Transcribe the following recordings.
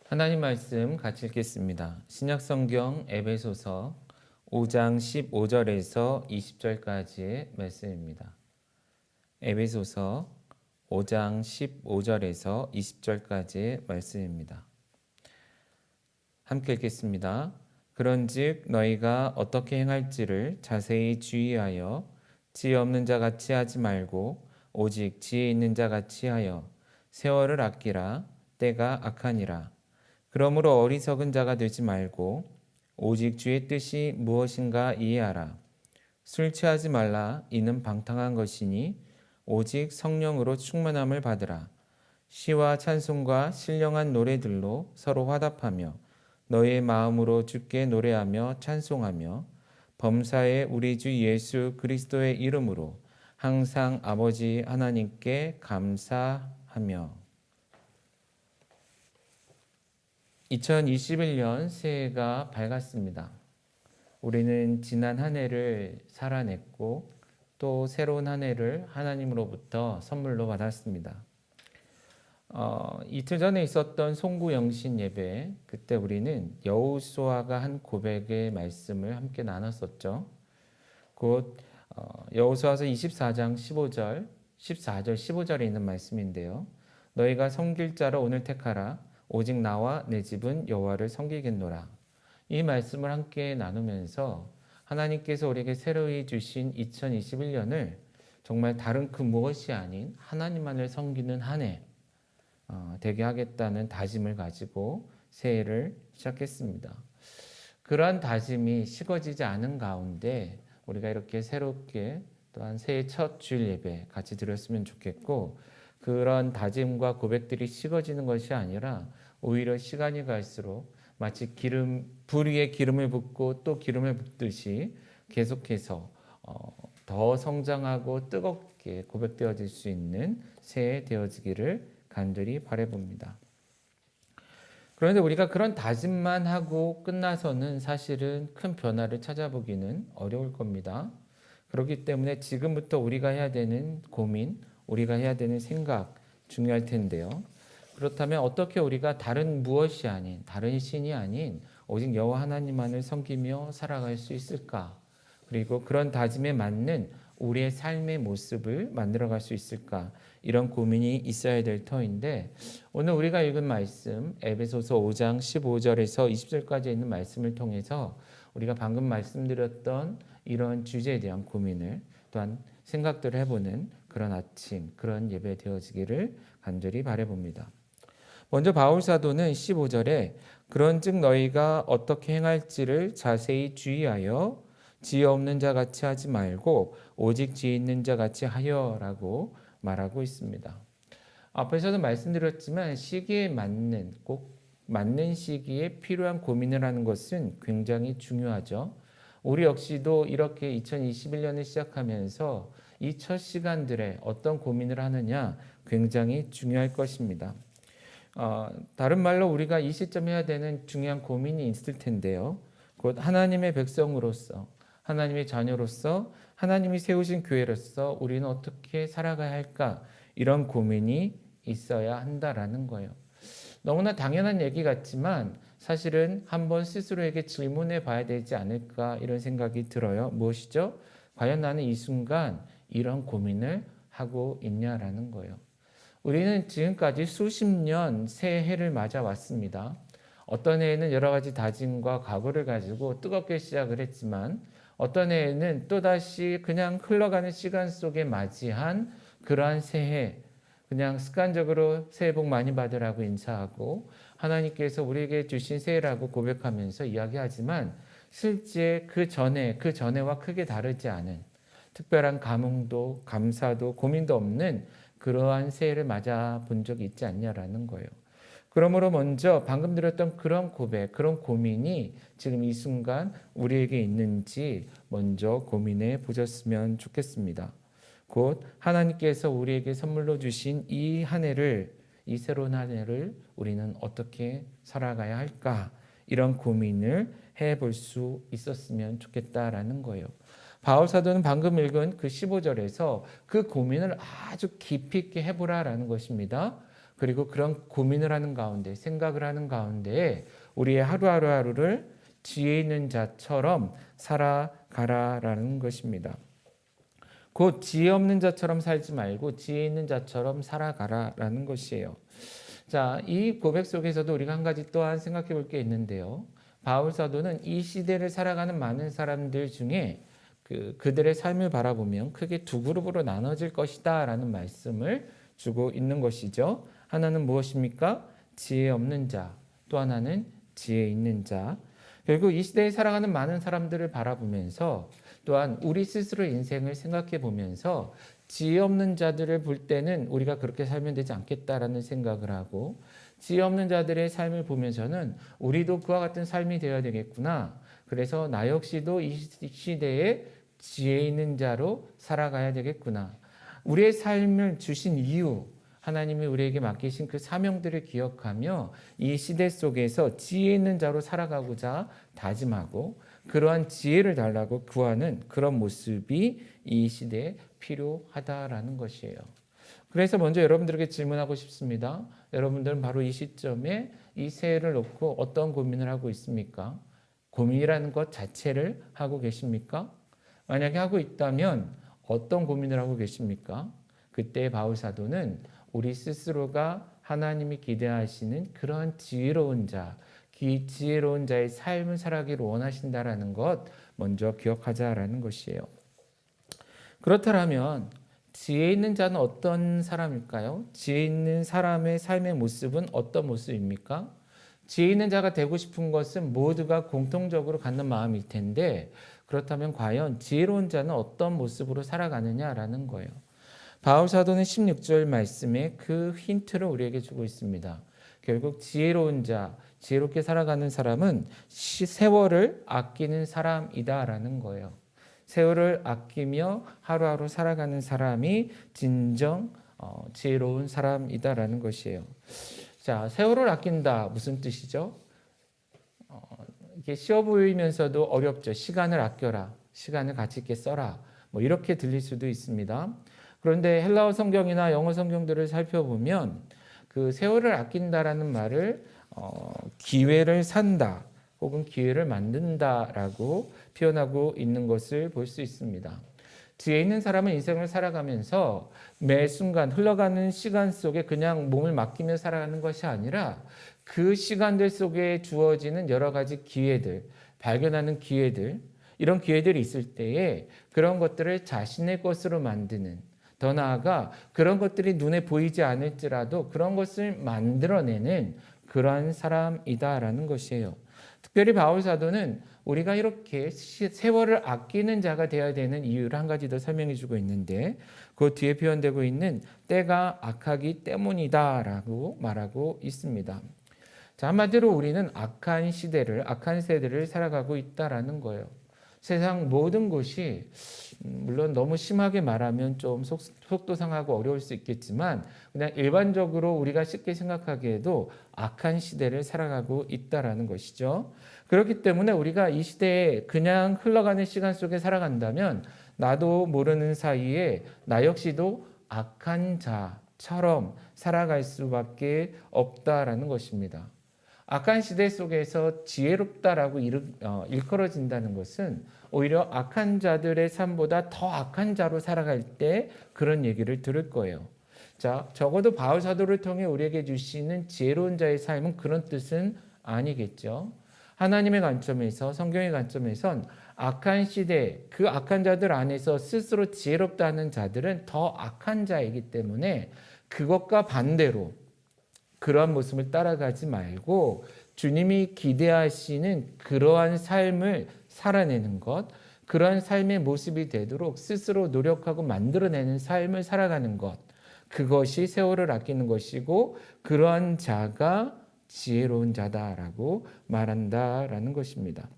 하나님 말씀 같이 읽겠습니다. 신약성경 에베소서 5장 15절에서 20절까지의 말씀입니다. 에베소서 5장 15절에서 20절까지의 말씀입니다. 함께 읽겠습니다. 그런즉 너희가 어떻게 행할지를 자세히 주의하여 지혜 없는 자 같이 하지 말고 오직 지혜 있는 자 같이 하여 세월을 아끼라. 때가 악하니라. 그러므로 어리석은 자가 되지 말고 오직 주의 뜻이 무엇인가 이해하라. 술 취하지 말라. 이는 방탕한 것이니 오직 성령으로 충만함을 받으라. 시와 찬송과 신령한 노래들로 서로 화답하며 너의 마음으로 주께 노래하며 찬송하며 범사에 우리 주 예수 그리스도의 이름으로 항상 아버지 하나님께 감사하며. 2021년 새해가 밝았습니다. 우리는 지난 한 해를 살아냈고 또 새로운 한 해를 하나님으로부터 선물로 받았습니다. 이틀 전에 있었던 송구 영신 예배, 그때 우리는 여호수아가 한 고백의 말씀을 함께 나눴었죠. 곧 여호수아서 24장 15절, 14절, 15절에 있는 말씀인데요. 너희가 섬길 자로 오늘 택하라. 오직 나와 내 집은 여호와를 섬기겠노라. 이 말씀을 함께 나누면서 하나님께서 우리에게 새로이 주신 2021년을 정말 다른 그 무엇이 아닌 하나님만을 섬기는 한 해 되게 하겠다는 다짐을 가지고 새해를 시작했습니다. 그러한 다짐이 식어지지 않은 가운데 우리가 이렇게 새롭게 또한 새해 첫 주일 예배 같이 드렸으면 좋겠고, 그런 다짐과 고백들이 식어지는 것이 아니라 오히려 시간이 갈수록 마치 불 위에 기름을 붓고 또 기름을 붓듯이 계속해서 더 성장하고 뜨겁게 고백되어질 수 있는 새해 되어지기를 간절히 바라봅니다. 그런데 우리가 그런 다짐만 하고 끝나서는 사실은 큰 변화를 찾아보기는 어려울 겁니다. 그렇기 때문에 지금부터 우리가 해야 되는 고민, 우리가 해야 되는 생각 중요할 텐데요. 그렇다면 어떻게 우리가 다른 무엇이 아닌, 다른 신이 아닌 오직 여호와 하나님만을 섬기며 살아갈 수 있을까? 그리고 그런 다짐에 맞는 우리의 삶의 모습을 만들어갈 수 있을까? 이런 고민이 있어야 될 터인데, 오늘 우리가 읽은 말씀 에베소서 5장 15절에서 20절까지 있는 말씀을 통해서 우리가 방금 말씀드렸던 이런 주제에 대한 고민을 또한 생각들을 해보는 그런 아침, 그런 예배 되어지기를 간절히 바라봅니다. 먼저 바울 사도는 15절에 그런즉 너희가 어떻게 행할지를 자세히 주의하여 지혜 없는 자 같이 하지 말고 오직 지혜 있는 자 같이 하여라고 말하고 있습니다. 앞에서도 말씀드렸지만 시기에 맞는, 꼭 맞는 시기에 필요한 고민을 하는 것은 굉장히 중요하죠. 우리 역시도 이렇게 2021년을 시작하면서 이 첫 시간들에 어떤 고민을 하느냐 굉장히 중요할 것입니다. 다른 말로 우리가 이 시점에 해야 되는 중요한 고민이 있을 텐데요. 곧 하나님의 백성으로서, 하나님의 자녀로서, 하나님이 세우신 교회로서 우리는 어떻게 살아가야 할까? 이런 고민이 있어야 한다라는 거예요. 너무나 당연한 얘기 같지만 사실은 한번 스스로에게 질문해 봐야 되지 않을까 이런 생각이 들어요. 무엇이죠? 과연 나는 이 순간 이런 고민을 하고 있냐라는 거예요. 우리는 지금까지 수십 년 새해를 맞아 왔습니다. 어떤 해에는 여러 가지 다짐과 각오를 가지고 뜨겁게 시작을 했지만 어떤 해에는 또다시 그냥 흘러가는 시간 속에 맞이한 그러한 새해, 그냥 습관적으로 새해 복 많이 받으라고 인사하고 하나님께서 우리에게 주신 새해라고 고백하면서 이야기하지만 실제 그 전에와 크게 다르지 않은 특별한 감흥도 감사도 고민도 없는 그러한 새해를 맞아 본 적이 있지 않냐라는 거예요. 그러므로 먼저 방금 들었던 그런 고백, 그런 고민이 지금 이 순간 우리에게 있는지 먼저 고민해 보셨으면 좋겠습니다. 곧 하나님께서 우리에게 선물로 주신 이 한 해를, 이 새로운 한 해를 우리는 어떻게 살아가야 할까? 이런 고민을 해볼 수 있었으면 좋겠다라는 거예요. 바울 사도는 방금 읽은 그 15절에서 그 고민을 아주 깊이 있게 해보라라는 것입니다. 그리고 그런 고민을 하는 가운데, 생각을 하는 가운데 우리의 하루하루를 지혜 있는 자처럼 살아가라라는 것입니다. 곧 지혜 없는 자처럼 살지 말고 지혜 있는 자처럼 살아가라라는 것이에요. 자, 이 고백 속에서도 우리가 한 가지 또한 생각해 볼 게 있는데요. 바울 사도는 이 시대를 살아가는 많은 사람들 중에 그들의 삶을 바라보면 크게 두 그룹으로 나눠질 것이다 라는 말씀을 주고 있는 것이죠. 하나는 무엇입니까? 지혜 없는 자, 또 하나는 지혜 있는 자. 결국 이 시대에 살아가는 많은 사람들을 바라보면서 또한 우리 스스로의 인생을 생각해 보면서 지혜 없는 자들을 볼 때는 우리가 그렇게 살면 되지 않겠다라는 생각을 하고, 지혜 없는 자들의 삶을 보면서는 우리도 그와 같은 삶이 되어야 되겠구나. 그래서 나 역시도 이 시대에 지혜 있는 자로 살아가야 되겠구나. 우리의 삶을 주신 이유, 하나님이 우리에게 맡기신 그 사명들을 기억하며 이 시대 속에서 지혜 있는 자로 살아가고자 다짐하고, 그러한 지혜를 달라고 구하는 그런 모습이 이 시대에 필요하다라는 것이에요. 그래서 먼저 여러분들에게 질문하고 싶습니다. 여러분들은 바로 이 시점에 이 새해를 놓고 어떤 고민을 하고 있습니까? 고민이라는 것 자체를 하고 계십니까? 만약에 하고 있다면 어떤 고민을 하고 계십니까? 그때 바울 사도는 우리 스스로가 하나님이 기대하시는 그런 지혜로운 자, 지혜로운 자의 삶을 살아가기를 원하신다라는 것 먼저 기억하자라는 것이에요. 그렇다면 지혜 있는 자는 어떤 사람일까요? 지혜 있는 사람의 삶의 모습은 어떤 모습입니까? 지혜 있는 자가 되고 싶은 것은 모두가 공통적으로 갖는 마음일 텐데, 그렇다면 과연 지혜로운 자는 어떤 모습으로 살아가느냐라는 거예요. 바울 사도는 16절 말씀에 그 힌트를 우리에게 주고 있습니다. 결국 지혜로운 자, 지혜롭게 살아가는 사람은 세월을 아끼는 사람이다라는 거예요. 세월을 아끼며 하루하루 살아가는 사람이 진정 지혜로운 사람이다라는 것이에요. 자, 세월을 아낀다 무슨 뜻이죠? 이게 쉬워 보이면서도 어렵죠. 시간을 아껴라, 시간을 가치 있게 써라, 뭐 이렇게 들릴 수도 있습니다. 그런데 헬라어 성경이나 영어 성경들을 살펴보면 그 세월을 아낀다라는 말을 기회를 산다 혹은 기회를 만든다라고 표현하고 있는 것을 볼 수 있습니다. 지혜 있는 사람은 인생을 살아가면서 매 순간 흘러가는 시간 속에 그냥 몸을 맡기며 살아가는 것이 아니라 그 시간들 속에 주어지는 여러 가지 기회들, 발견하는 기회들, 이런 기회들이 있을 때에 그런 것들을 자신의 것으로 만드는, 더 나아가 그런 것들이 눈에 보이지 않을지라도 그런 것을 만들어내는 그러한 사람이다라는 것이에요. 특별히 바울 사도는 우리가 이렇게 세월을 아끼는 자가 되어야 되는 이유를 한 가지 더 설명해 주고 있는데, 그 뒤에 표현되고 있는 때가 악하기 때문이다라고 말하고 있습니다. 자, 한마디로 우리는 악한 시대를, 악한 세대를 살아가고 있다라는 거예요. 세상 모든 것이 물론 너무 심하게 말하면 좀 속도 상하고 어려울 수 있겠지만 그냥 일반적으로 우리가 쉽게 생각하기에도 악한 시대를 살아가고 있다라는 것이죠. 그렇기 때문에 우리가 이 시대에 그냥 흘러가는 시간 속에 살아간다면 나도 모르는 사이에 나 역시도 악한 자처럼 살아갈 수밖에 없다라는 것입니다. 악한 시대 속에서 지혜롭다라고 일컬어진다는 것은 오히려 악한 자들의 삶보다 더 악한 자로 살아갈 때 그런 얘기를 들을 거예요. 자, 적어도 바울 사도를 통해 우리에게 주시는 지혜로운 자의 삶은 그런 뜻은 아니겠죠. 하나님의 관점에서, 성경의 관점에선 악한 시대, 그 악한 자들 안에서 스스로 지혜롭다 하는 자들은 더 악한 자이기 때문에 그것과 반대로 그러한 모습을 따라가지 말고 주님이 기대하시는 그러한 삶을 살아내는 것, 그러한 삶의 모습이 되도록 스스로 노력하고 만들어내는 삶을 살아가는 것, 그것이 세월을 아끼는 것이고 그러한 자가 지혜로운 자다라고 말한다라는 것입니다.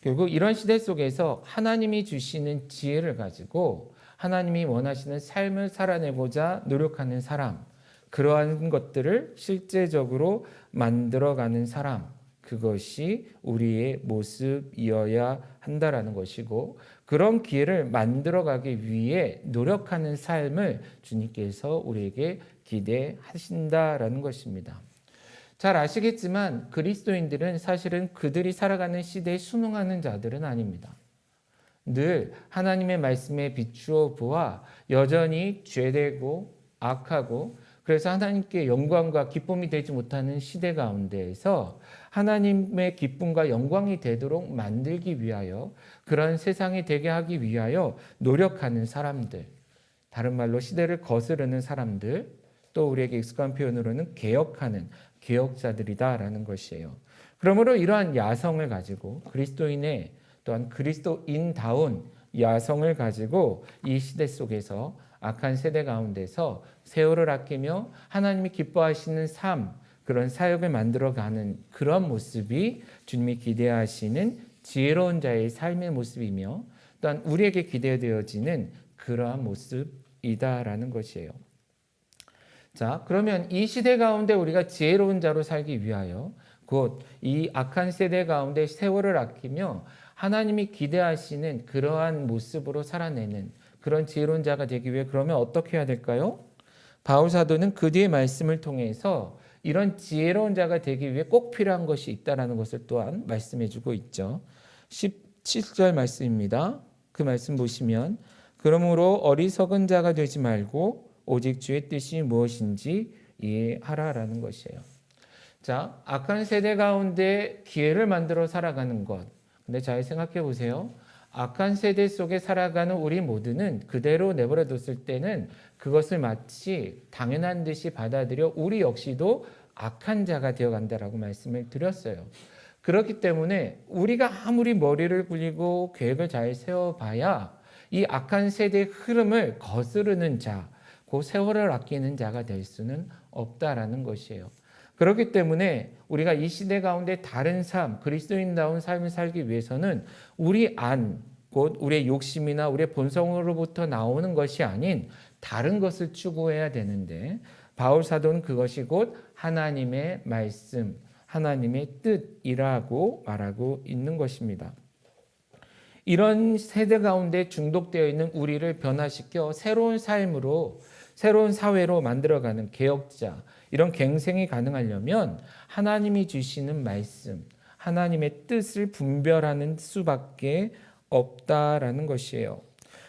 결국 이런 시대 속에서 하나님이 주시는 지혜를 가지고 하나님이 원하시는 삶을 살아내고자 노력하는 사람, 그러한 것들을 실제적으로 만들어가는 사람, 그것이 우리의 모습이어야 한다라는 것이고, 그런 기회를 만들어가기 위해 노력하는 삶을 주님께서 우리에게 기대하신다라는 것입니다. 잘 아시겠지만 그리스도인들은 사실은 그들이 살아가는 시대에 순응하는 자들은 아닙니다. 늘 하나님의 말씀에 비추어 보아 여전히 죄되고 악하고 그래서 하나님께 영광과 기쁨이 되지 못하는 시대 가운데에서 하나님의 기쁨과 영광이 되도록 만들기 위하여 그런 세상이 되게 하기 위하여 노력하는 사람들, 다른 말로 시대를 거스르는 사람들, 또 우리에게 익숙한 표현으로는 개혁하는 개혁자들이다라는 것이에요. 그러므로 이러한 야성을 가지고 그리스도인의 또한 그리스도인다운 야성을 가지고 이 시대 속에서 악한 세대 가운데서 세월을 아끼며 하나님이 기뻐하시는 삶, 그런 사역을 만들어가는 그런 모습이 주님이 기대하시는 지혜로운 자의 삶의 모습이며 또한 우리에게 기대되어지는 그러한 모습이다라는 것이에요. 자, 그러면 이 시대 가운데 우리가 지혜로운 자로 살기 위하여 곧 이 악한 세대 가운데 세월을 아끼며 하나님이 기대하시는 그러한 모습으로 살아내는 그런 지혜로운 자가 되기 위해 그러면 어떻게 해야 될까요? 바울 사도는 그 뒤의 말씀을 통해서 이런 지혜로운 자가 되기 위해 꼭 필요한 것이 있다는 것을 또한 말씀해 주고 있죠. 17절 말씀입니다. 그 말씀 보시면 그러므로 어리석은 자가 되지 말고 오직 주의 뜻이 무엇인지 이해하라라는 것이에요. 자, 악한 세대 가운데 기회를 만들어 살아가는 것. 근데 잘 생각해 보세요. 악한 세대 속에 살아가는 우리 모두는 그대로 내버려 뒀을 때는 그것을 마치 당연한 듯이 받아들여 우리 역시도 악한 자가 되어간다라고 말씀을 드렸어요. 그렇기 때문에 우리가 아무리 머리를 굴리고 계획을 잘 세워봐야 이 악한 세대의 흐름을 거스르는 자, 그 세월을 아끼는 자가 될 수는 없다라는 것이에요. 그렇기 때문에 우리가 이 시대 가운데 다른 삶, 그리스도인다운 삶을 살기 위해서는 우리 안, 곧 우리의 욕심이나 우리의 본성으로부터 나오는 것이 아닌 다른 것을 추구해야 되는데 바울 사도는 그것이 곧 하나님의 말씀, 하나님의 뜻이라고 말하고 있는 것입니다. 이런 세대 가운데 중독되어 있는 우리를 변화시켜 새로운 삶으로, 새로운 사회로 만들어가는 개혁자, 이런 갱생이 가능하려면 하나님이 주시는 말씀, 하나님의 뜻을 분별하는 수밖에 없다라는 것이에요.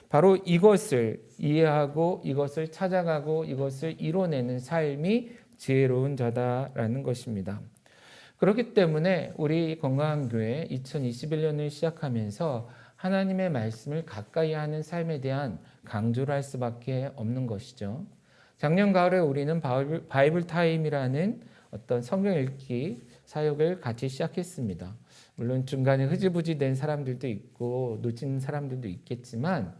바로 이것을 이해하고 이것을 찾아가고 이것을 이뤄내는 삶이 지혜로운 자다라는 것입니다. 그렇기 때문에 우리 건강한 교회 2021년을 시작하면서 하나님의 말씀을 가까이 하는 삶에 대한 강조를 할 수밖에 없는 것이죠. 작년 가을에 우리는 바이블 타임이라는 어떤 성경 읽기 사역을 같이 시작했습니다. 물론 중간에 흐지부지 된 사람들도 있고 놓친 사람들도 있겠지만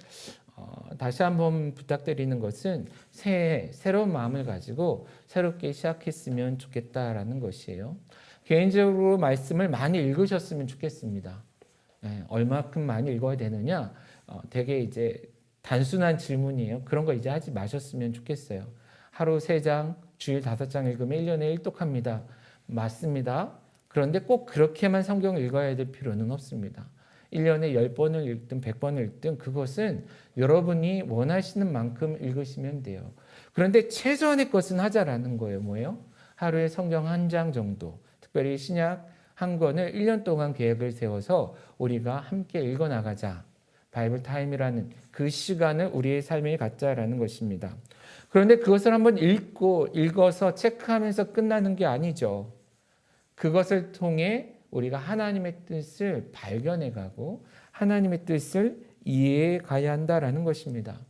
다시 한번 부탁드리는 것은 새해 새로운 마음을 가지고 새롭게 시작했으면 좋겠다라는 것이에요. 개인적으로 말씀을 많이 읽으셨으면 좋겠습니다. 얼마큼 많이 읽어야 되느냐? 되게 이제 단순한 질문이에요. 그런 거 이제 하지 마셨으면 좋겠어요. 하루 3장, 주일 5장 읽으면 1년에 1독합니다. 맞습니다. 그런데 꼭 그렇게만 성경을 읽어야 될 필요는 없습니다. 1년에 10번을 읽든 100번을 읽든 그것은 여러분이 원하시는 만큼 읽으시면 돼요. 그런데 최소한의 것은 하자라는 거예요. 뭐예요? 하루에 성경 1장 정도, 특별히 신약 한 권을 1년 동안 계획을 세워서 우리가 함께 읽어나가자. 바이블 타임이라는 그 시간을 우리의 삶에 갖자라는 것입니다. 그런데 그것을 한번 읽어서 체크하면서 끝나는 게 아니죠. 그것을 통해 우리가 하나님의 뜻을 발견해가고 하나님의 뜻을 이해해 가야 한다라는 것입니다.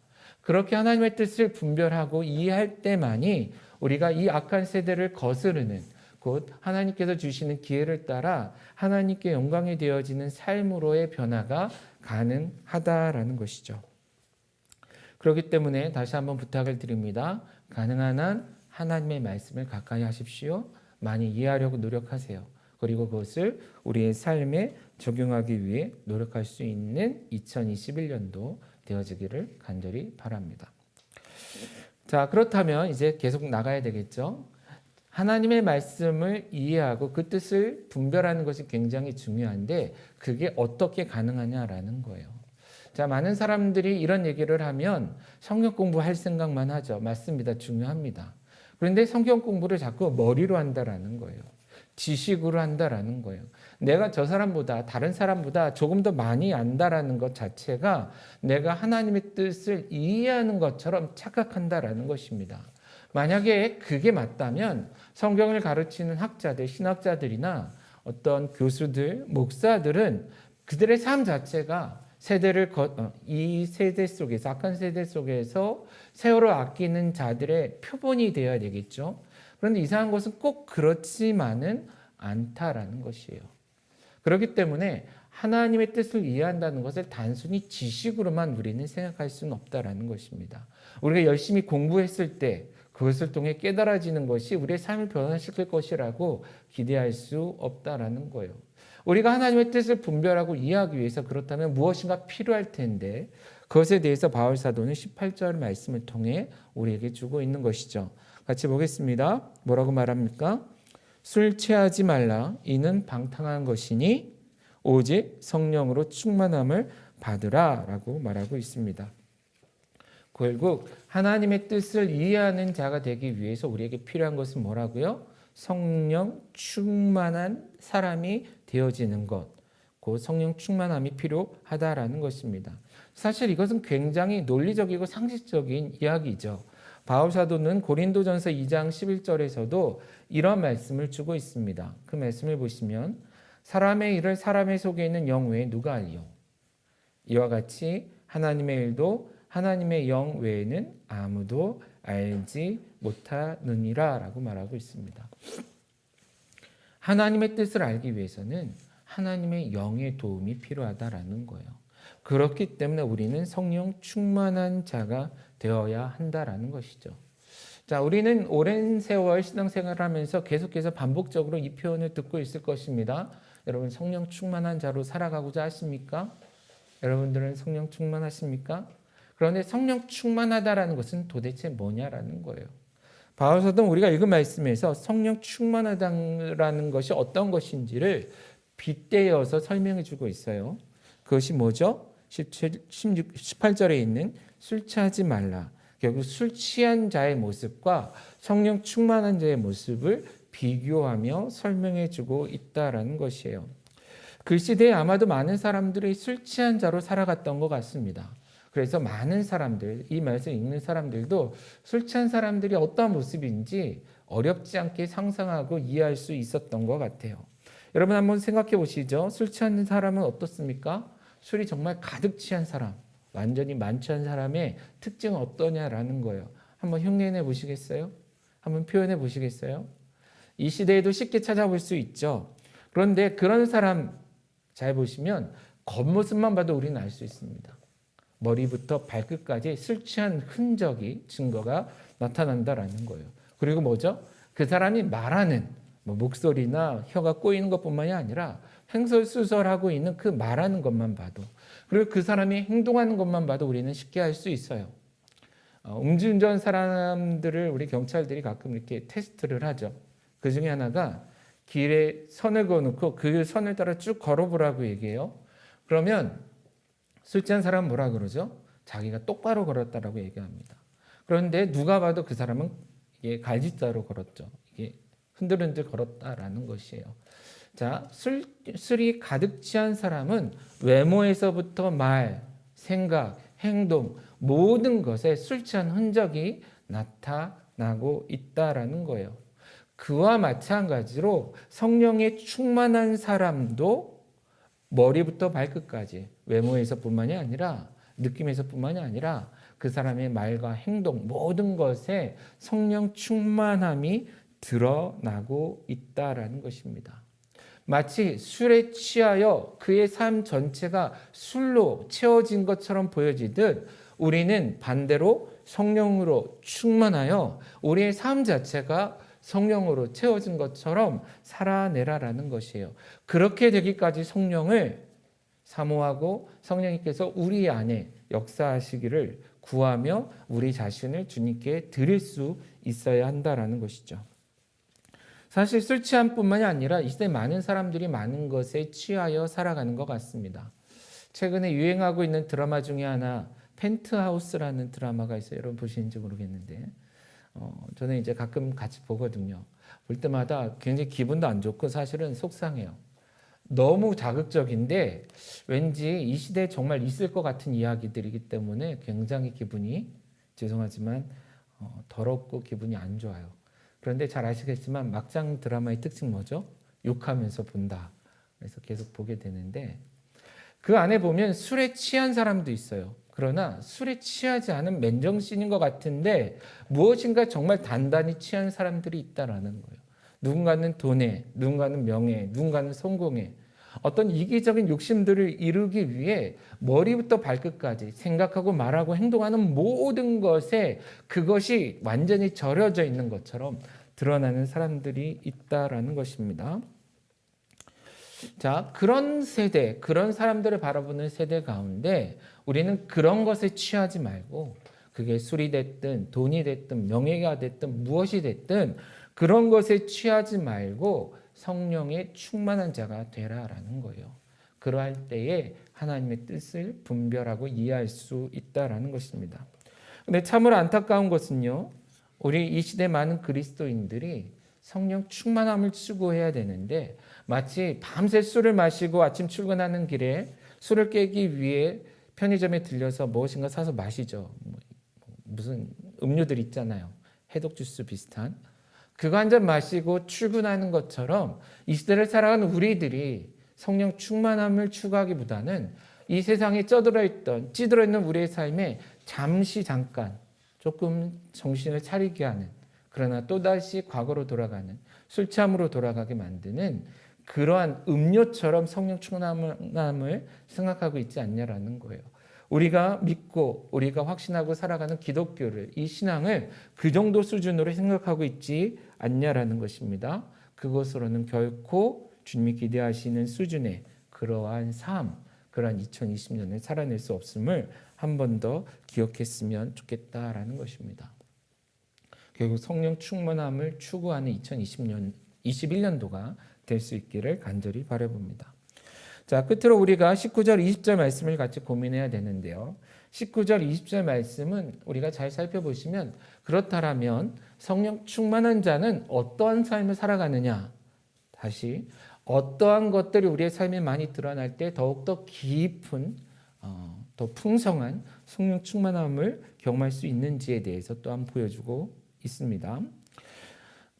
그렇게 하나님의 뜻을 분별하고 이해할 때만이 우리가 이 악한 세대를 거스르는 곧 하나님께서 주시는 기회를 따라 하나님께 영광이 되어지는 삶으로의 변화가 가능하다라는 것이죠. 그렇기 때문에 다시 한번 부탁을 드립니다. 가능한 한 하나님의 말씀을 가까이 하십시오. 많이 이해하려고 노력하세요. 그리고 그것을 우리의 삶에 적용하기 위해 노력할 수 있는 2021년도 되어지기를 간절히 바랍니다. 자, 그렇다면 이제 계속 나가야 되겠죠. 하나님의 말씀을 이해하고 그 뜻을 분별하는 것이 굉장히 중요한데 그게 어떻게 가능하냐라는 거예요. 자, 많은 사람들이 이런 얘기를 하면 성경 공부할 생각만 하죠. 맞습니다. 중요합니다. 그런데 성경 공부를 자꾸 머리로 한다라는 거예요. 지식으로 한다라는 거예요. 내가 저 사람보다 다른 사람보다 조금 더 많이 안다라는 것 자체가 내가 하나님의 뜻을 이해하는 것처럼 착각한다라는 것입니다. 만약에 그게 맞다면 성경을 가르치는 학자들, 신학자들이나 어떤 교수들, 목사들은 그들의 삶 자체가 이 세대 속에서, 악한 세대 속에서 세월을 아끼는 자들의 표본이 되어야 되겠죠. 그런데 이상한 것은 꼭 그렇지만은 않다라는 것이에요. 그렇기 때문에 하나님의 뜻을 이해한다는 것을 단순히 지식으로만 우리는 생각할 수는 없다라는 것입니다. 우리가 열심히 공부했을 때 그것을 통해 깨달아지는 것이 우리의 삶을 변화시킬 것이라고 기대할 수 없다라는 거예요. 우리가 하나님의 뜻을 분별하고 이해하기 위해서 그렇다면 무엇인가 필요할 텐데 그것에 대해서 바울 사도는 18절 말씀을 통해 우리에게 주고 있는 것이죠. 같이 보겠습니다. 뭐라고 말합니까? 술 취하지 말라. 이는 방탕한 것이니 오직 성령으로 충만함을 받으라 라고 말하고 있습니다. 결국 하나님의 뜻을 이해하는 자가 되기 위해서 우리에게 필요한 것은 뭐라고요? 성령 충만한 사람이 되어지는 것. 그 성령 충만함이 필요하다라는 것입니다. 사실 이것은 굉장히 논리적이고 상식적인 이야기죠. 바울 사도는 고린도전서 2장 11절에서도 이런 말씀을 주고 있습니다. 그 말씀을 보시면 사람의 일을 사람의 속에 있는 영 외에 누가 알리요? 이와 같이 하나님의 일도 하나님의 영 외에는 아무도 알지 못하느니라 라고 말하고 있습니다. 하나님의 뜻을 알기 위해서는 하나님의 영의 도움이 필요하다라는 거예요. 그렇기 때문에 우리는 성령 충만한 자가 되어야 한다라는 것이죠. 자, 우리는 오랜 세월 신앙생활을 하면서 계속해서 반복적으로 이 표현을 듣고 있을 것입니다. 여러분 성령 충만한 자로 살아가고자 하십니까? 여러분들은 성령 충만하십니까? 그런데 성령 충만하다라는 것은 도대체 뭐냐라는 거예요. 바울 사도는 우리가 읽은 말씀에서 성령 충만하다라는 것이 어떤 것인지를 빗대어서 설명해 주고 있어요. 그것이 뭐죠? 18절에 있는 술 취하지 말라. 결국 술 취한 자의 모습과 성령 충만한 자의 모습을 비교하며 설명해 주고 있다라는 것이에요. 그 시대에 아마도 많은 사람들이 술 취한 자로 살아갔던 것 같습니다. 그래서 많은 사람들, 이 말씀 읽는 사람들도 술 취한 사람들이 어떠한 모습인지 어렵지 않게 상상하고 이해할 수 있었던 것 같아요. 여러분 한번 생각해 보시죠. 술 취한 사람은 어떻습니까? 술이 정말 가득 취한 사람, 완전히 만취한 사람의 특징은 어떠냐라는 거예요. 한번 흉내내 보시겠어요? 한번 표현해 보시겠어요? 이 시대에도 쉽게 찾아볼 수 있죠. 그런데 그런 사람 잘 보시면 겉모습만 봐도 우리는 알 수 있습니다. 머리부터 발끝까지 술 취한 흔적이, 증거가 나타난다라는 거예요. 그리고 뭐죠? 그 사람이 말하는 목소리나 혀가 꼬이는 것뿐만이 아니라 횡설수설하고 있는 그 말하는 것만 봐도, 그리고 그 사람이 행동하는 것만 봐도 우리는 쉽게 알 수 있어요. 음주운전 사람들을 우리 경찰들이 가끔 이렇게 테스트를 하죠. 그 중에 하나가 길에 선을 그어놓고 그 선을 따라 쭉 걸어보라고 얘기해요. 그러면 술 취한 사람은 뭐라 그러죠? 자기가 똑바로 걸었다라고 얘기합니다. 그런데 누가 봐도 그 사람은 이게 갈짓자로 걸었죠. 이게 흔들흔들 걸었다라는 것이에요. 자, 술이 가득 취한 사람은 외모에서부터 말, 생각, 행동 모든 것에 술 취한 흔적이 나타나고 있다라는 거예요. 그와 마찬가지로 성령에 충만한 사람도 머리부터 발끝까지 외모에서뿐만이 아니라 느낌에서뿐만이 아니라 그 사람의 말과 행동 모든 것에 성령 충만함이 드러나고 있다라는 것입니다. 마치 술에 취하여 그의 삶 전체가 술로 채워진 것처럼 보여지듯 우리는 반대로 성령으로 충만하여 우리의 삶 자체가 성령으로 채워진 것처럼 살아내라라는 것이에요. 그렇게 되기까지 성령을 사모하고 성령님께서 우리 안에 역사하시기를 구하며 우리 자신을 주님께 드릴 수 있어야 한다라는 것이죠. 사실 술 취함뿐만이 아니라 이 시대 많은 사람들이 많은 것에 취하여 살아가는 것 같습니다. 최근에 유행하고 있는 드라마 중에 하나 펜트하우스라는 드라마가 있어요. 여러분 보시는지 모르겠는데 저는 이제 가끔 같이 보거든요. 볼 때마다 굉장히 기분도 안 좋고 사실은 속상해요. 너무 자극적인데 왠지 이 시대에 정말 있을 것 같은 이야기들이기 때문에 굉장히 기분이 죄송하지만 더럽고 기분이 안 좋아요. 그런데 잘 아시겠지만 막장 드라마의 특징 뭐죠? 욕하면서 본다. 그래서 계속 보게 되는데 그 안에 보면 술에 취한 사람도 있어요. 그러나 술에 취하지 않은 맨정신인 것 같은데 무엇인가 정말 단단히 취한 사람들이 있다라는 거예요. 누군가는 돈에, 누군가는 명예, 누군가는 성공에 어떤 이기적인 욕심들을 이루기 위해 머리부터 발끝까지 생각하고 말하고 행동하는 모든 것에 그것이 완전히 절여져 있는 것처럼 드러나는 사람들이 있다라는 것입니다. 자, 그런 세대, 그런 사람들을 바라보는 세대 가운데 우리는 그런 것에 취하지 말고 그게 술이 됐든 돈이 됐든 명예가 됐든 무엇이 됐든 그런 것에 취하지 말고 성령의 충만한 자가 되라라는 거예요. 그러할 때에 하나님의 뜻을 분별하고 이해할 수 있다라는 것입니다. 근데 참으로 안타까운 것은요. 우리 이 시대 많은 그리스도인들이 성령 충만함을 추구해야 되는데 마치 밤새 술을 마시고 아침 출근하는 길에 술을 깨기 위해 편의점에 들려서 무엇인가 사서 마시죠. 무슨 음료들 있잖아요. 해독 주스 비슷한. 그거 한 잔 마시고 출근하는 것처럼 이 시대를 살아가는 우리들이 성령 충만함을 추구하기보다는 이 세상에 찌들어 있는 우리의 삶에 잠깐 조금 정신을 차리게 하는 그러나 또다시 과거로 돌아가는 술 취함으로 돌아가게 만드는 그러한 음료처럼 성령 충만함을 생각하고 있지 않냐라는 거예요. 우리가 믿고 우리가 확신하고 살아가는 기독교를 이 신앙을 그 정도 수준으로 생각하고 있지 않냐라는 것입니다. 그것으로는 결코 주님이 기대하시는 수준의 그러한 삶, 그러한 2020년을 살아낼 수 없음을 한 번 더 기억했으면 좋겠다라는 것입니다. 결국 성령 충만함을 추구하는 2021년도가 될 수 있기를 간절히 바라봅니다. 자, 끝으로 우리가 19절, 20절 말씀을 같이 고민해야 되는데요. 19절, 20절 말씀은 우리가 잘 살펴보시면 그렇다면 성령 충만한 자는 어떠한 삶을 살아가느냐? 다시 어떠한 것들이 우리의 삶에 많이 드러날 때 더욱더 깊은 더 풍성한 성령 충만함을 경험할 수 있는지에 대해서 또한 보여주고 있습니다.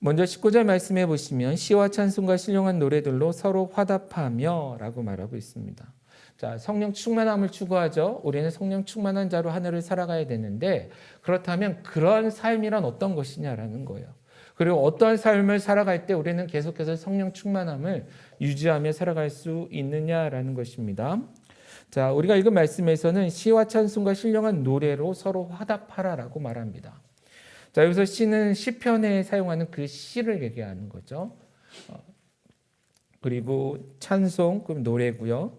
먼저 19절 말씀해 보시면 시와 찬송과 신령한 노래들로 서로 화답하며 라고 말하고 있습니다. 자, 성령 충만함을 추구하죠. 우리는 성령 충만한 자로 하늘을 살아가야 되는데 그렇다면 그런 삶이란 어떤 것이냐라는 거예요. 그리고 어떠한 삶을 살아갈 때 우리는 계속해서 성령 충만함을 유지하며 살아갈 수 있느냐라는 것입니다. 자, 우리가 읽은 말씀에서는 시와 찬송과 신령한 노래로 서로 화답하라라고 말합니다. 자, 여기서 시는 시편에 사용하는 그 시를 얘기하는 거죠. 그리고 찬송, 그럼 노래고요.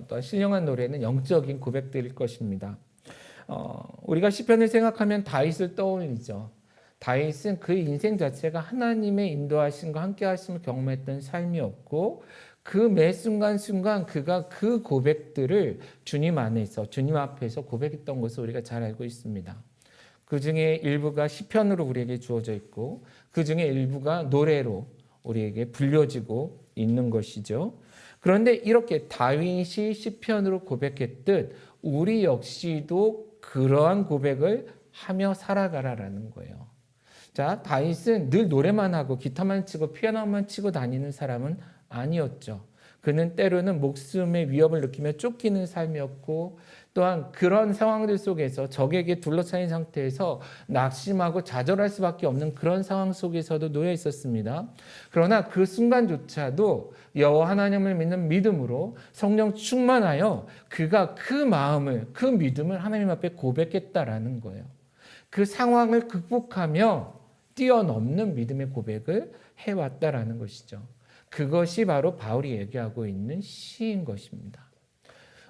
또 신령한 노래는 영적인 고백들일 것입니다. 우리가 시편을 생각하면 다윗을 떠올리죠. 다윗은 그 인생 자체가 하나님의 인도하심과 함께하심을 경험했던 삶이었고 그 매 순간순간 그가 그 고백들을 주님 안에서 주님 앞에서 고백했던 것을 우리가 잘 알고 있습니다. 그 중에 일부가 시편으로 우리에게 주어져 있고 그 중에 일부가 노래로 우리에게 불려지고 있는 것이죠. 그런데 이렇게 다윗이 시편으로 고백했듯 우리 역시도 그러한 고백을 하며 살아가라라는 거예요. 자, 다윗은 늘 노래만 하고 기타만 치고 피아노만 치고 다니는 사람은 아니었죠. 그는 때로는 목숨의 위협을 느끼며 쫓기는 삶이었고 또한 그런 상황들 속에서 적에게 둘러싸인 상태에서 낙심하고 좌절할 수밖에 없는 그런 상황 속에서도 놓여 있었습니다. 그러나 그 순간조차도 여호와 하나님을 믿는 믿음으로 성령 충만하여 그가 그 마음을 그 믿음을 하나님 앞에 고백했다라는 거예요. 그 상황을 극복하며 뛰어넘는 믿음의 고백을 해왔다라는 것이죠. 그것이 바로 바울이 얘기하고 있는 시인 것입니다.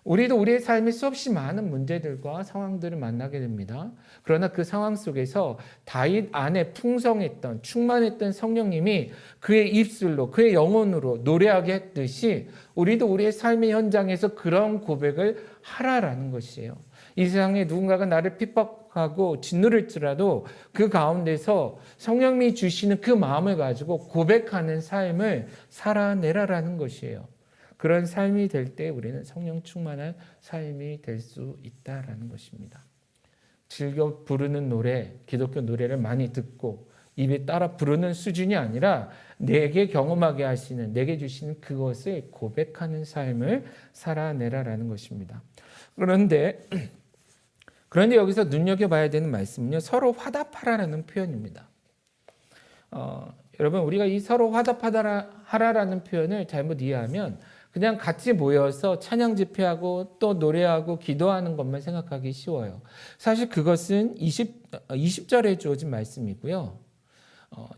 우리도 우리의 삶에 수없이 많은 문제들과 상황들을 만나게 됩니다. 그러나 그 상황 속에서 다윗 안에 풍성했던 충만했던 성령님이 그의 입술로 그의 영혼으로 노래하게 했듯이 우리도 우리의 삶의 현장에서 그런 고백을 하라라는 것이에요. 이 세상에 누군가가 나를 핍박하고 짓누를지라도 그 가운데서 성령님이 주시는 그 마음을 가지고 고백하는 삶을 살아내라라는 것이에요. 그런 삶이 될 때 우리는 성령 충만한 삶이 될 수 있다라는 것입니다. 즐겨 부르는 노래, 기독교 노래를 많이 듣고 입에 따라 부르는 수준이 아니라 내게 경험하게 하시는, 내게 주시는 그것을 고백하는 삶을 살아내라라는 것입니다. 그런데 여기서 눈여겨봐야 되는 말씀은요, 서로 화답하라라는 표현입니다. 여러분, 우리가 이 서로 화답하라라는 표현을 잘못 이해하면 그냥 같이 모여서 찬양 집회하고 또 노래하고 기도하는 것만 생각하기 쉬워요. 사실 그것은 20절에 주어진 말씀이고요.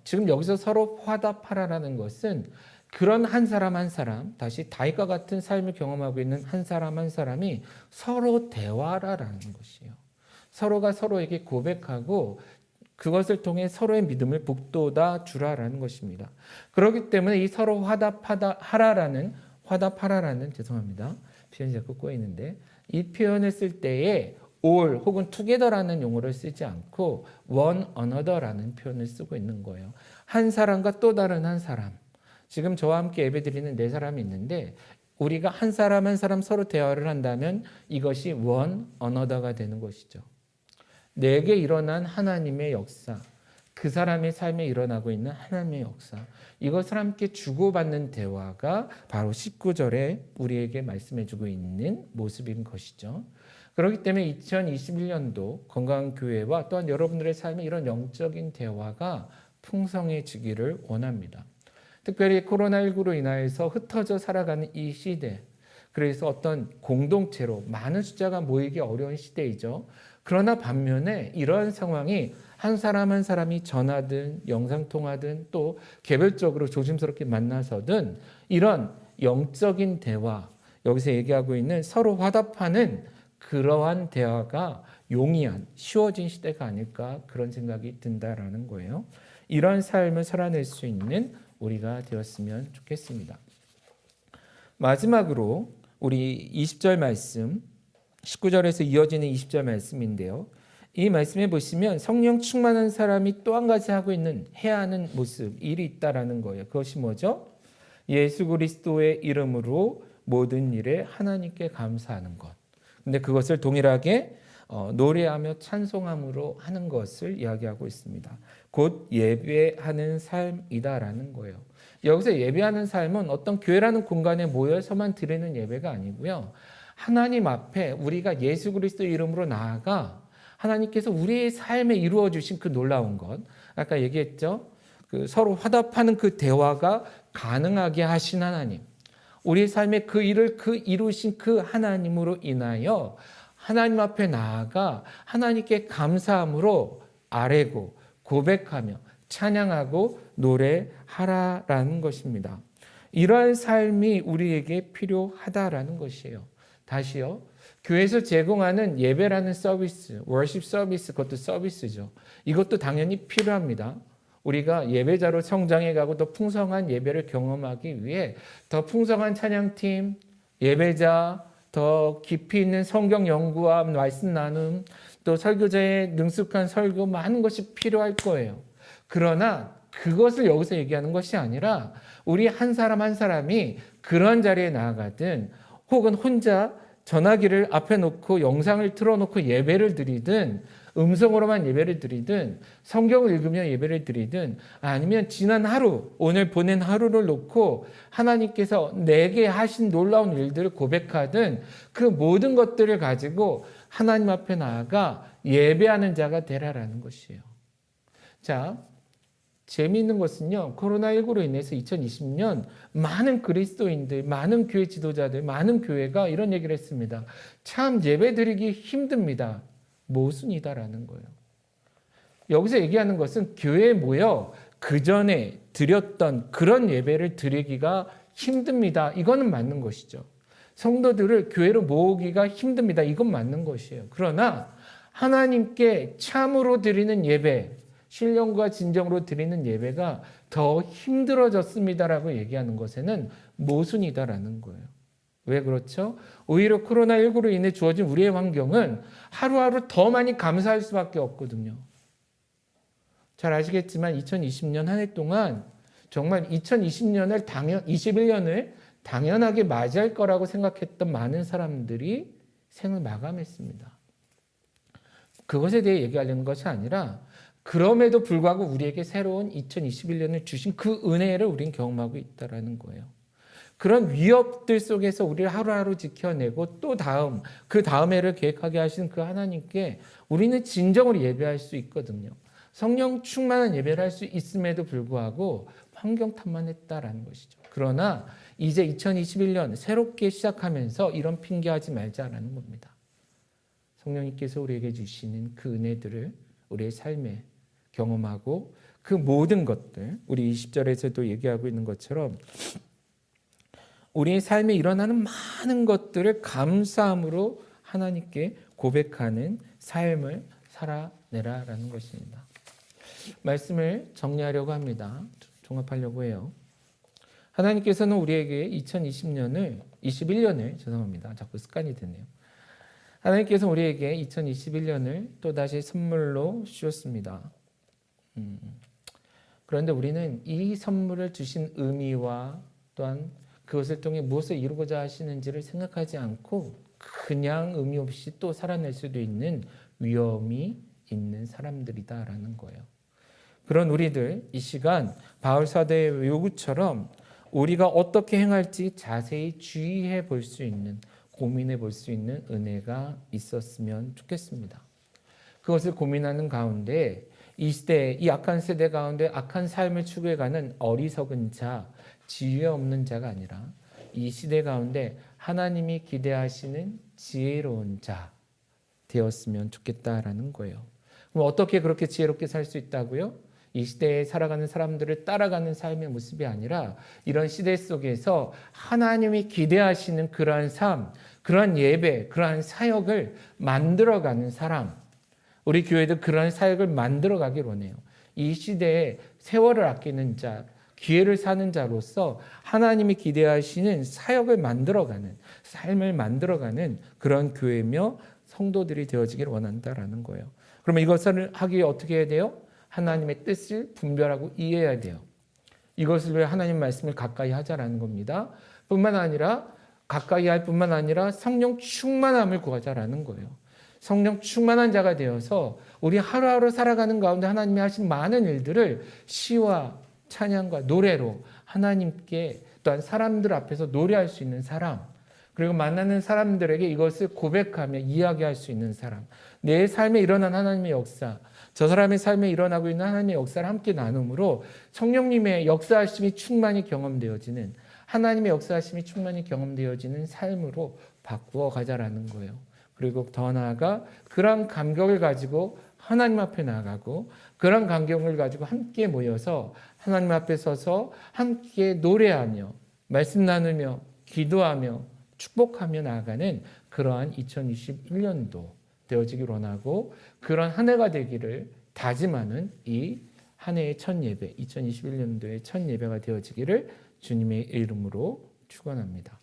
지금 여기서 서로 화답하라라는 것은 그런 한 사람 한 사람, 다시 다윗과 같은 삶을 경험하고 있는 한 사람 한 사람이 서로 대화하라라는 것이에요. 서로가 서로에게 고백하고 그것을 통해 서로의 믿음을 북돋아 주라라는 것입니다. 그렇기 때문에 이 서로 화답하라라는 표현이 자꾸 꼬이는데, 이 표현을 쓸 때에 all 혹은 together라는 용어를 쓰지 않고 one another라는 표현을 쓰고 있는 거예요. 한 사람과 또 다른 한 사람. 지금 저와 함께 예배드리는 네 사람이 있는데 우리가 한 사람 한 사람 서로 대화를 한다면 이것이 one another가 되는 것이죠. 내게 일어난 하나님의 역사, 그 사람의 삶에 일어나고 있는 하나님의 역사, 이것을 함께 주고받는 대화가 바로 19절에 우리에게 말씀해주고 있는 모습인 것이죠. 그렇기 때문에 2021년도 건강한 교회와 또한 여러분들의 삶에 이런 영적인 대화가 풍성해지기를 원합니다. 특별히 코로나19로 인하여서 흩어져 살아가는 이 시대, 그래서 어떤 공동체로 많은 숫자가 모이기 어려운 시대이죠. 그러나 반면에 이러한 상황이 한 사람 한 사람이 전화든 영상통화든 또 개별적으로 조심스럽게 만나서든 이런 영적인 대화, 여기서 얘기하고 있는 서로 화답하는 그러한 대화가 용이한, 쉬워진 시대가 아닐까 그런 생각이 든다라는 거예요. 이런 삶을 살아낼 수 있는 우리가 되었으면 좋겠습니다. 마지막으로 우리 20절 말씀, 19절에서 이어지는 20절 말씀인데요. 이 말씀에 보시면 성령 충만한 사람이 또 한 가지 하고 있는, 해야 하는 모습, 일이 있다라는 거예요. 그것이 뭐죠? 예수 그리스도의 이름으로 모든 일에 하나님께 감사하는 것. 근데 그것을 동일하게 노래하며 찬송함으로 하는 것을 이야기하고 있습니다. 곧 예배하는 삶이다라는 거예요. 여기서 예배하는 삶은 어떤 교회라는 공간에 모여서만 드리는 예배가 아니고요. 하나님 앞에 우리가 예수 그리스도 이름으로 나아가 하나님께서 우리의 삶에 이루어 주신 그 놀라운 것, 아까 얘기했죠. 그 서로 화답하는 그 대화가 가능하게 하신 하나님, 우리의 삶에 그 일을 이루신 그 하나님으로 인하여 하나님 앞에 나아가 하나님께 감사함으로 아뢰고 고백하며 찬양하고 노래하라라는 것입니다. 이러한 삶이 우리에게 필요하다라는 것이에요. 다시요. 교회에서 제공하는 예배라는 서비스, 워십 서비스, 그것도 서비스죠. 이것도 당연히 필요합니다. 우리가 예배자로 성장해 가고 더 풍성한 예배를 경험하기 위해 더 풍성한 찬양팀, 예배자, 더 깊이 있는 성경 연구와 말씀 나눔, 또 설교자의 능숙한 설교, 많은 것이 필요할 거예요. 그러나 그것을 여기서 얘기하는 것이 아니라 우리 한 사람 한 사람이 그런 자리에 나아가든 혹은 혼자 전화기를 앞에 놓고 영상을 틀어놓고 예배를 드리든 음성으로만 예배를 드리든 성경을 읽으며 예배를 드리든 아니면 지난 하루, 오늘 보낸 하루를 놓고 하나님께서 내게 하신 놀라운 일들을 고백하든 그 모든 것들을 가지고 하나님 앞에 나아가 예배하는 자가 되라라는 것이에요. 자, 재미있는 것은요, 코로나19로 인해서 2020년 많은 그리스도인들, 많은 교회 지도자들, 많은 교회가 이런 얘기를 했습니다. 참 예배 드리기 힘듭니다. 모순이다라는 거예요. 여기서 얘기하는 것은 교회에 모여 그 전에 드렸던 그런 예배를 드리기가 힘듭니다. 이거는 맞는 것이죠. 성도들을 교회로 모으기가 힘듭니다. 이건 맞는 것이에요. 그러나 하나님께 참으로 드리는 예배, 신령과 진정으로 드리는 예배가 더 힘들어졌습니다라고 얘기하는 것에는 모순이다라는 거예요. 왜 그렇죠? 오히려 코로나19로 인해 주어진 우리의 환경은 하루하루 더 많이 감사할 수밖에 없거든요. 잘 아시겠지만 2020년 한 해 동안 정말 21년을 당연하게 맞이할 거라고 생각했던 많은 사람들이 생을 마감했습니다. 그것에 대해 얘기하려는 것이 아니라 그럼에도 불구하고 우리에게 새로운 2021년을 주신 그 은혜를 우리는 경험하고 있다는 거예요. 그런 위협들 속에서 우리를 하루하루 지켜내고 또 그 다음 해를 계획하게 하신 그 하나님께 우리는 진정으로 예배할 수 있거든요. 성령 충만한 예배를 할 수 있음에도 불구하고 환경 탓만 했다라는 것이죠. 그러나 이제 2021년 새롭게 시작하면서 이런 핑계하지 말자라는 겁니다. 성령님께서 우리에게 주시는 그 은혜들을 우리의 삶에 경험하고 그 모든 것들, 우리 20절에서도 얘기하고 있는 것처럼 우리의 삶에 일어나는 많은 것들을 감사함으로 하나님께 고백하는 삶을 살아내라라는 것입니다. 말씀을 정리하려고 합니다. 종합하려고 해요. 하나님께서는 우리에게 21년을 죄송합니다. 자꾸 습관이 되네요. 하나님께서 우리에게 2021년을 또다시 선물로 주셨습니다. 그런데 우리는 이 선물을 주신 의미와 또한 그것을 통해 무엇을 이루고자 하시는지를 생각하지 않고 그냥 의미 없이 또 살아낼 수도 있는 위험이 있는 사람들이다라는 거예요. 그런 우리들 이 시간 바울 사도의 요구처럼 우리가 어떻게 행할지 자세히 주의해 볼 수 있는, 고민해 볼 수 있는 은혜가 있었으면 좋겠습니다. 그것을 고민하는 가운데 이 시대, 이 악한 세대 가운데 악한 삶을 추구해가는 어리석은 자, 지혜 없는 자가 아니라 이 시대 가운데 하나님이 기대하시는 지혜로운 자 되었으면 좋겠다라는 거예요. 그럼 어떻게 그렇게 지혜롭게 살 수 있다고요? 이 시대에 살아가는 사람들을 따라가는 삶의 모습이 아니라 이런 시대 속에서 하나님이 기대하시는 그러한 삶, 그러한 예배, 그러한 사역을 만들어가는 사람, 우리 교회도 그러한 사역을 만들어가길 원해요. 이 시대에 세월을 아끼는 자, 기회를 사는 자로서 하나님이 기대하시는 사역을 만들어가는, 삶을 만들어가는 그런 교회며 성도들이 되어지길 원한다라는 거예요. 그러면 이것을 하기 위해 어떻게 해야 돼요? 하나님의 뜻을 분별하고 이해해야 돼요. 이것을 위해 하나님 말씀을 가까이 하자라는 겁니다. 가까이 할 뿐만 아니라 성령 충만함을 구하자라는 거예요. 성령 충만한 자가 되어서 우리 하루하루 살아가는 가운데 하나님이 하신 많은 일들을 시와 찬양과 노래로 하나님께 또한 사람들 앞에서 노래할 수 있는 사람, 그리고 만나는 사람들에게 이것을 고백하며 이야기할 수 있는 사람, 내 삶에 일어난 하나님의 역사, 저 사람의 삶에 일어나고 있는 하나님의 역사를 함께 나눔으로 성령님의 역사하심이 충만히 경험되어지는, 하나님의 역사하심이 충만히 경험되어지는 삶으로 바꾸어 가자라는 거예요. 그리고 더 나아가 그런 감격을 가지고 하나님 앞에 나아가고 그런 감격을 가지고 함께 모여서 하나님 앞에 서서 함께 노래하며 말씀 나누며 기도하며 축복하며 나아가는 그러한 2021년도 되어지길 원하고 그런 한 해가 되기를 다짐하는 이 한 해의 첫 예배, 2021년도의 첫 예배가 되어지기를 주님의 이름으로 축원합니다.